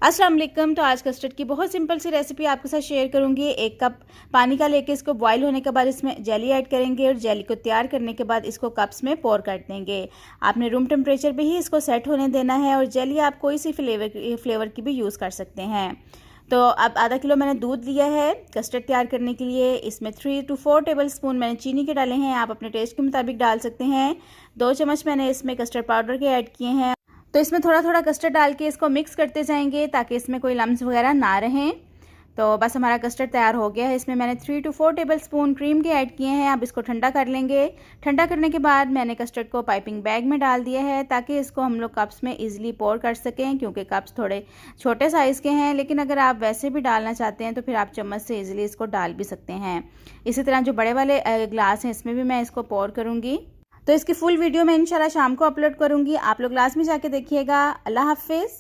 अस्सलाम वालेकुम। तो आज कस्टर्ड की बहुत सिंपल सी रेसिपी आपके साथ शेयर करूंगी। 1 कप पानी का लेके इसको बॉईल होने के बाद इसमें जेली ऐड करेंगे और जेली को तैयार करने के बाद इसको कप्स में पोर कर देंगे। आपने रूम टेम्परेचर पे ही इसको सेट होने देना है और जेली आप कोई सी फ्लेवर की भी यूज़ कर सकते हैं। तो अब आधा किलो मैंने दूध लिया है कस्टर्ड तैयार करने के लिए। इसमें 3 to 4 टेबल स्पून मैंने चीनी के डाले हैं, आप अपने टेस्ट के मुताबिक डाल सकते हैं। 2 चम्मच मैंने इसमें कस्टर्ड पाउडर के ऐड किए हैं। तो इसमें थोड़ा थोड़ा कस्टर्ड डाल के इसको मिक्स करते जाएंगे ताकि इसमें कोई लम्स वगैरह ना रहें। तो बस हमारा कस्टर्ड तैयार हो गया है। इसमें मैंने 3 to 4 टेबल स्पून क्रीम के ऐड किए हैं। अब इसको ठंडा कर लेंगे। ठंडा करने के बाद मैंने कस्टर्ड को पाइपिंग बैग में डाल दिया है ताकि इसको हम लोग कप्स में इजीली पोर कर सकें, क्योंकि कप्स थोड़े छोटे साइज़ के हैं। लेकिन अगर आप वैसे भी डालना चाहते हैं तो फिर आप चम्मच से इजीली इसको डाल भी सकते हैं। इसी तरह जो बड़े वाले ग्लास हैं इसमें भी मैं इसको पोर करूँगी। तो इसकी फुल वीडियो मैं इंशाल्लाह शाम को अपलोड करूंगी, आप लोग लास्ट में जाके देखिएगा। अल्लाह हाफिज़।